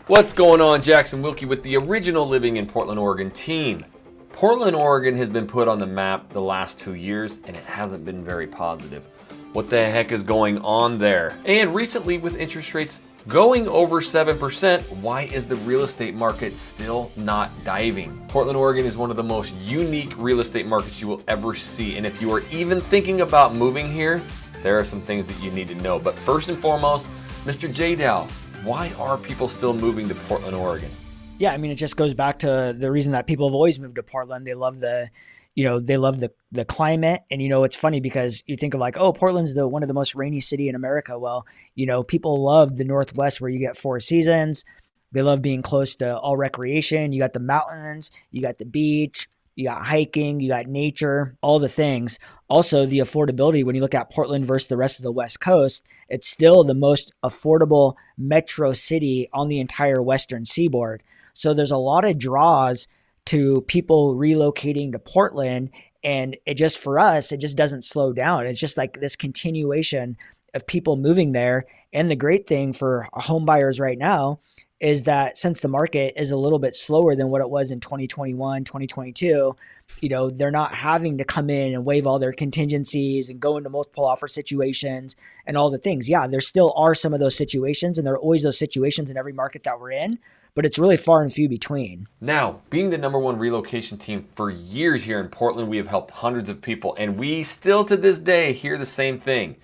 What's going on? Jackson Wilkie with the original Living in Portland, Oregon team. Portland, Oregon has been put on the map the last 2 years and it hasn't been very positive. What the heck is going on there? And recently with interest rates going over 7%, why is the real estate market still not diving? Portland, Oregon is one of the most unique real estate markets you will ever see. And if you are even thinking about moving here, there are some things that you need to know. But first and foremost, Mr. J. Dow, why are people still moving to Portland, Oregon? Yeah, I mean, it just goes back to the reason that people have always moved to Portland. They love the climate. And it's funny because you think of like, oh, Portland's the one of the most rainy city in America. Well, people love the Northwest where you get four seasons. They love being close to all recreation. You got the mountains, you got the beach, you got hiking, you got nature, all the things. Also, the affordability, when you look at Portland versus the rest of the West Coast, it's still the most affordable metro city on the entire Western seaboard. So there's a lot of draws to people relocating to Portland. And it just, for us, it just doesn't slow down. It's just like this continuation of people moving there. And the great thing for home buyers right now is that since the market is a little bit slower than what it was in 2021, 2022, they're not having to come in and waive all their contingencies and go into multiple offer situations and all the things. Yeah, there still are some of those situations, and there are always those situations in every market that we're in, but it's really far and few between. Now, being the #1 relocation team for years here in Portland, we have helped hundreds of people, and we still to this day hear the same thing.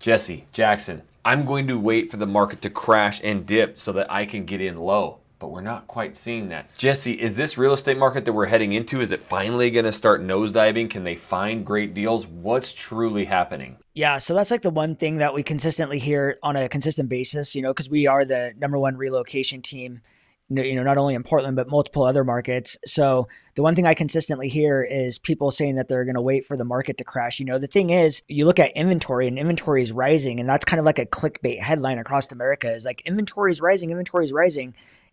Jesse, Jackson, I'm going to wait for the market to crash and dip so that I can get in low. But we're not quite seeing that. Jesse, is this real estate market that we're heading into, is it finally going to start nosediving? Can they find great deals? What's truly happening? Yeah, so that's like the one thing that we consistently hear on a consistent basis, because we are the #1 relocation team, not only in Portland, but multiple other markets. So the one thing I consistently hear is people saying that they're going to wait for the market to crash. The thing is, you look at inventory and inventory is rising, and that's kind of like a clickbait headline across America is like inventory is rising, inventory is rising.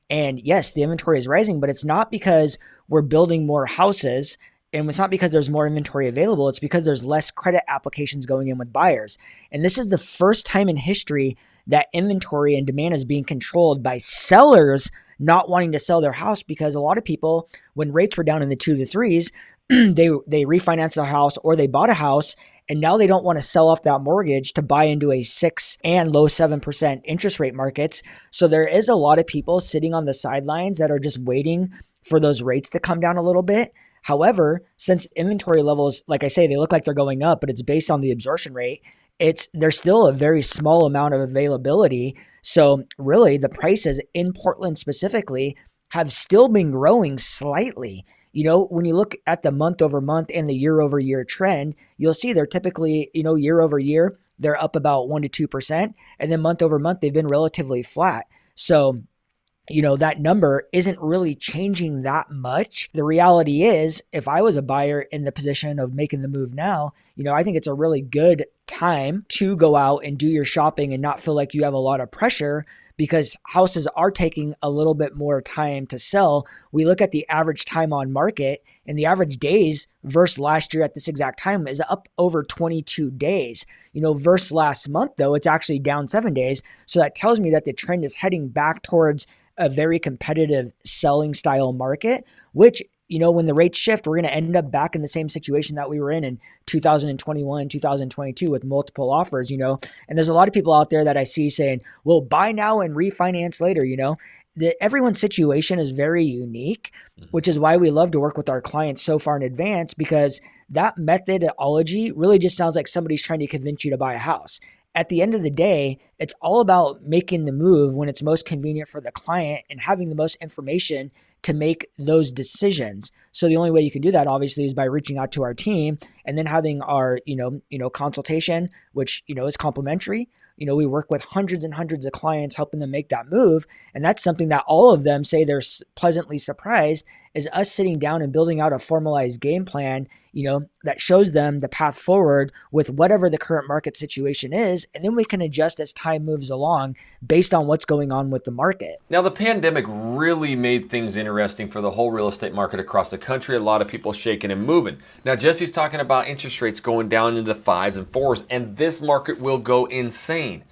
And yes, the inventory is rising, but it's not because we're building more houses. And it's not because there's more inventory available. It's because there's less credit applications going in with buyers. And this is the first time in history that inventory and demand is being controlled by sellers not wanting to sell their house, because a lot of people, when rates were down in the 2 to 3s, they refinanced their house or they bought a house, and now they don't want to sell off that mortgage to buy into a 6 and low 7% interest rate markets. So there is a lot of people sitting on the sidelines that are just waiting for those rates to come down a little bit. However, since inventory levels, like I say, they look like they're going up, but it's based on the absorption rate, there's still a very small amount of availability. So really the prices in Portland specifically have still been growing slightly. When you look at the month over month and the year over year trend, you'll see they're typically, year over year, they're up about 1 to 2%. And then month over month, they've been relatively flat. So that number isn't really changing that much. The reality is, if I was a buyer in the position of making the move now, I think it's a really good time to go out and do your shopping and not feel like you have a lot of pressure, because houses are taking a little bit more time to sell. We look at the average time on market, and the average days versus last year at this exact time is up over 22 days. Versus last month, though, it's actually down 7 days. So that tells me that the trend is heading back towards a very competitive selling style market, which, when the rates shift, we're going to end up back in the same situation that we were in 2021, 2022 with multiple offers, and there's a lot of people out there that I see saying, well, buy now and refinance later. Everyone's situation is very unique, which is why we love to work with our clients so far in advance, because that methodology really just sounds like somebody's trying to convince you to buy a house. At the end of the day, it's all about making the move when it's most convenient for the client and having the most information to make those decisions. So the only way you can do that, obviously, is by reaching out to our team and then having our, consultation, which, is complimentary. We work with hundreds and hundreds of clients, helping them make that move. And that's something that all of them say they're pleasantly surprised, is us sitting down and building out a formalized game plan, that shows them the path forward with whatever the current market situation is. And then we can adjust as time moves along based on what's going on with the market. Now, the pandemic really made things interesting for the whole real estate market across the country. A lot of people shaking and moving. Now, Jesse's talking about interest rates going down into the 5s and 4s, and this market will go insane.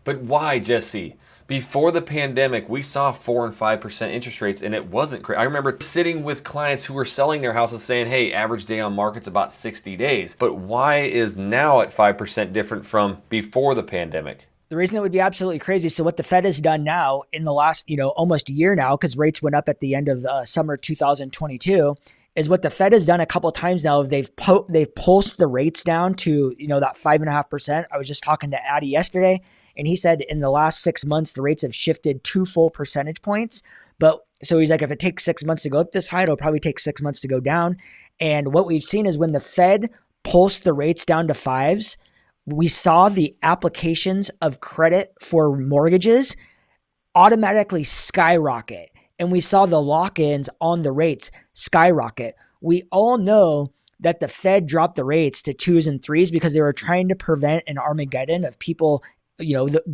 But why, Jesse? Before the pandemic, we saw 4 and 5% interest rates, and it wasn't crazy. I remember sitting with clients who were selling their houses saying, hey, average day on market's about 60 days. But why is now at 5% different from before the pandemic? The reason it would be absolutely crazy. So what the Fed has done now in the last, almost a year now, because rates went up at the end of summer 2022, is what the Fed has done a couple of times now. They've pulsed the rates down to, that 5.5%. I was just talking to Addy yesterday, and he said in the last 6 months, the rates have shifted 2 full percentage points. But so he's like, if it takes 6 months to go up this high, it'll probably take 6 months to go down. And what we've seen is when the Fed pulsed the rates down to fives, we saw the applications of credit for mortgages automatically skyrocket. And we saw the lock-ins on the rates skyrocket. We all know that the Fed dropped the rates to 2s and 3s because they were trying to prevent an Armageddon of people,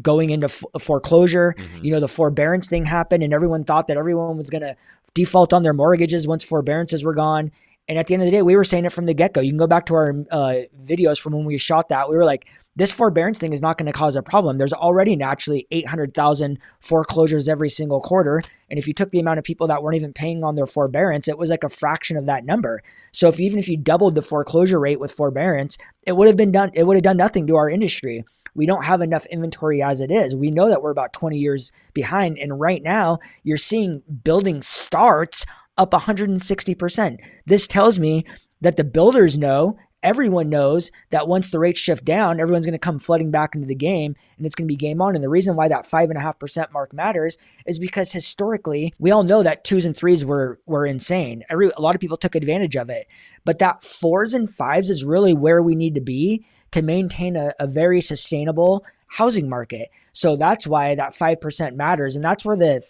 going into foreclosure. Mm-hmm. The forbearance thing happened, and everyone thought that everyone was going to default on their mortgages once forbearances were gone. And at the end of the day, we were saying it from the get-go. You can go back to our videos from when we shot that. We were like, this forbearance thing is not going to cause a problem. There's already naturally 800,000 foreclosures every single quarter. And if you took the amount of people that weren't even paying on their forbearance, it was like a fraction of that number. So even if you doubled the foreclosure rate with forbearance, it would have done nothing to our industry. We don't have enough inventory as it is. We know that we're about 20 years behind. And right now, you're seeing building starts up 160%. This tells me that the builders know, everyone knows that once the rates shift down, everyone's going to come flooding back into the game, and it's going to be game on. And the reason why that 5.5% mark matters is because historically, we all know that 2s and 3s were insane. A lot of people took advantage of it, but that 4s and 5s is really where we need to be to maintain a very sustainable housing market. So that's why that 5% matters. And that's where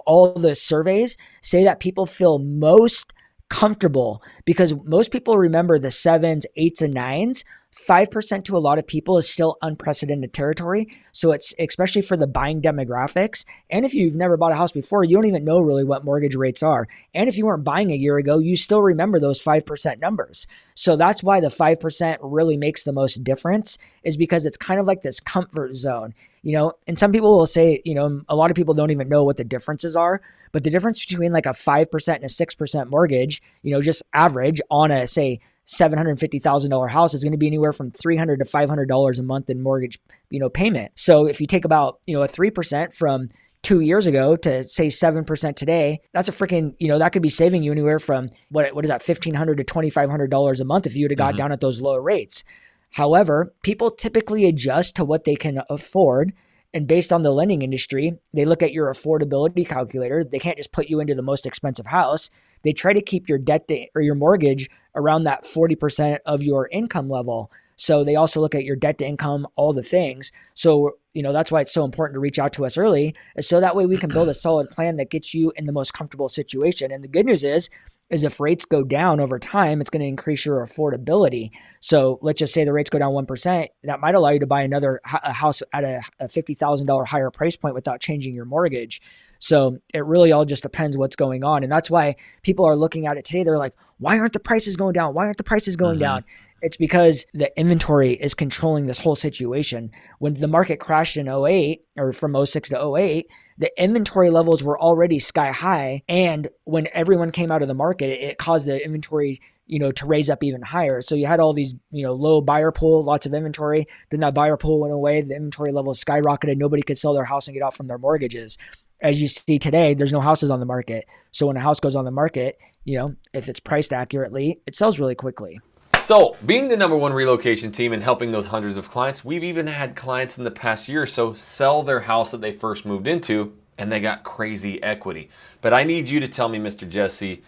all the surveys say that people feel most comfortable, because most people remember the 7s, 8s, and 9s. 5% to a lot of people is still unprecedented territory. So it's especially for the buying demographics. And if you've never bought a house before, you don't even know really what mortgage rates are. And if you weren't buying a year ago, you still remember those 5% numbers. So that's why the 5% really makes the most difference, is because it's kind of like this comfort zone. And some people will say, a lot of people don't even know what the differences are, but the difference between like a 5% and a 6% mortgage, just average on a, say, $750,000 house is going to be anywhere from $300 to $500 a month in mortgage, payment. So if you take about, a 3% from 2 years ago to say 7% today, that's a freaking, that could be saving you anywhere from what is that, $1,500 to $2,500 a month if you would have got down at those lower rates. However, people typically adjust to what they can afford. And based on the lending industry, they look at your affordability calculator. They can't just put you into the most expensive house. They try to keep your debt or your mortgage around that 40% of your income level. So they also look at your debt to income, all the things. So, that's why it's so important to reach out to us early, so that way we can build a solid plan that gets you in the most comfortable situation. And the good news is if rates go down over time, it's going to increase your affordability. So let's just say the rates go down 1%. That might allow you to buy a house at a $50,000 higher price point without changing your mortgage. So it really all just depends what's going on. And that's why people are looking at it today. They're like, why aren't the prices going down? Why aren't the prices going down? It's because the inventory is controlling this whole situation. When the market crashed in 08, or from 06 to 08, the inventory levels were already sky high. And when everyone came out of the market, it caused the inventory, to raise up even higher. So you had all these, low buyer pool, lots of inventory. Then that buyer pool went away. The inventory levels skyrocketed. Nobody could sell their house and get off from their mortgages. As you see today, there's no houses on the market. So when a house goes on the market, if it's priced accurately, it sells really quickly. So, being the #1 relocation team and helping those hundreds of clients, we've even had clients in the past year or so sell their house that they first moved into, and they got crazy equity. But I need you to tell me, Mr. Jesse,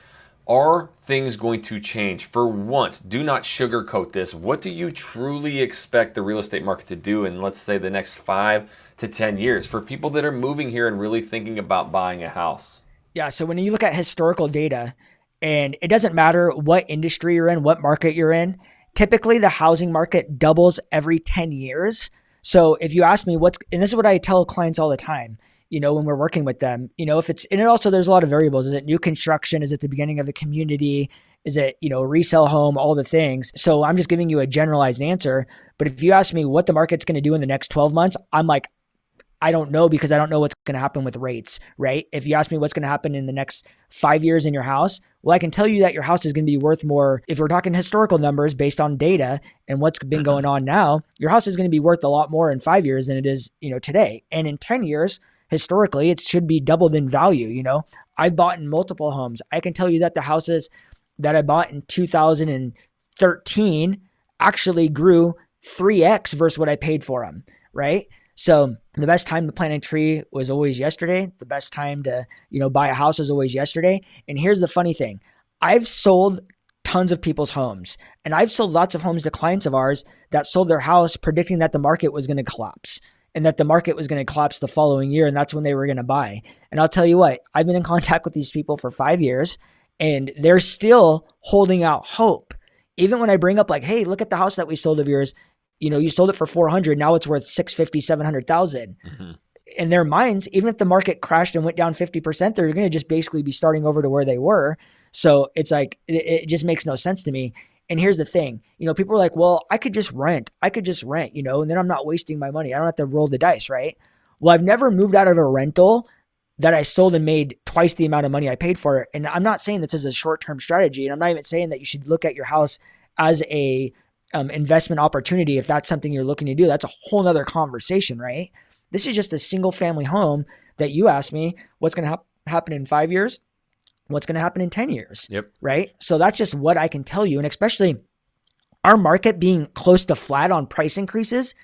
are things going to change? For once, do not sugarcoat this. What do you truly expect the real estate market to do in, let's say, the next 5 to 10 years for people that are moving here and really thinking about buying a house? Yeah, so when you look at historical data, and it doesn't matter what industry you're in, what market you're in, typically the housing market doubles every 10 years. So if you ask me and this is what I tell clients all the time, when we're working with them, if it's, and it also, there's a lot of variables. Is it new construction? Is it the beginning of a community? Is it, resale home, all the things. So I'm just giving you a generalized answer. But if you ask me what the market's going to do in the next 12 months, I'm like, I don't know, because I don't know what's going to happen with rates, right? If you ask me what's going to happen in the next 5 years in your house, well, I can tell you that your house is going to be worth more. If we're talking historical numbers based on data and what's been going on now, your house is going to be worth a lot more in 5 years than it is, today. And in 10 years, historically, it should be doubled in value. I've bought in multiple homes. I can tell you that the houses that I bought in 2013 actually grew 3x versus what I paid for them, right? So the best time to plant a tree was always yesterday. The best time to, buy a house is always yesterday. And here's the funny thing. I've sold tons of people's homes, and I've sold lots of homes to clients of ours that sold their house predicting that the market was going to collapse and that the market was going to collapse the following year. And that's when they were going to buy. And I'll tell you what, I've been in contact with these people for 5 years, and they're still holding out hope. Even when I bring up like, hey, look at the house that we sold of yours. You sold it for 400. Now it's worth 650, 700,000. Mm-hmm. In their minds, even if the market crashed and went down 50%, they're going to just basically be starting over to where they were. So it's like, it just makes no sense to me. And here's the thing, people are like, well, I could just rent, and then I'm not wasting my money. I don't have to roll the dice, right? Well, I've never moved out of a rental that I sold and made twice the amount of money I paid for it. And I'm not saying this is a short-term strategy. And I'm not even saying that you should look at your house as a investment opportunity. If that's something you're looking to do, that's a whole nother conversation, right? This is just a single family home that you asked me what's going to happen in 5 years, what's going to happen in 10 years, Yep. Right? So that's just what I can tell you. And especially our market being close to flat on price increases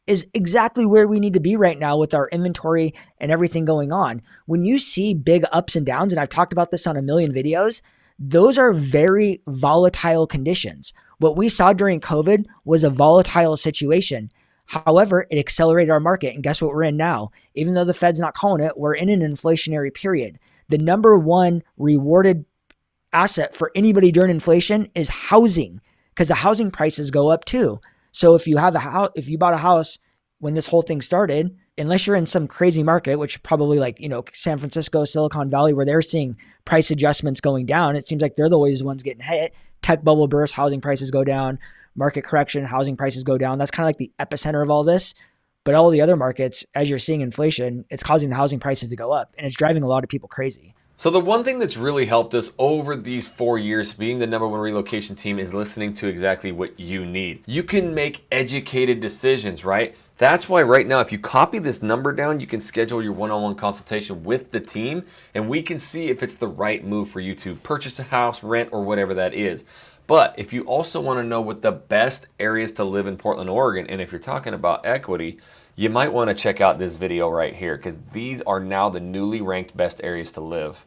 is exactly where we need to be right now with our inventory and everything going on. When you see big ups and downs, and I've talked about this on a million videos, those are very volatile conditions. What we saw during COVID was a volatile situation. However, it accelerated our market. And guess what we're in now? Even though the Fed's not calling it, we're in an inflationary period. The number one rewarded asset for anybody during inflation is housing, because the housing prices go up too. So if you bought a house when this whole thing started, unless you're in some crazy market, which probably like, San Francisco, Silicon Valley, where they're seeing price adjustments going down, it seems like they're the ones getting hit. Tech bubble burst, housing prices go down, market correction, housing prices go down. That's kind of like the epicenter of all this. But all the other markets, as you're seeing inflation, it's causing the housing prices to go up, and it's driving a lot of people crazy. So the one thing that's really helped us over these 4 years being the #1 relocation team is listening to exactly what you need. You can make educated decisions, right? That's why right now, if you copy this number down, you can schedule your one-on-one consultation with the team, and we can see if it's the right move for you to purchase a house, rent, or whatever that is. But if you also want to know what the best areas to live in Portland, Oregon, and if you're talking about equity, you might want to check out this video right here, because these are now the newly ranked best areas to live.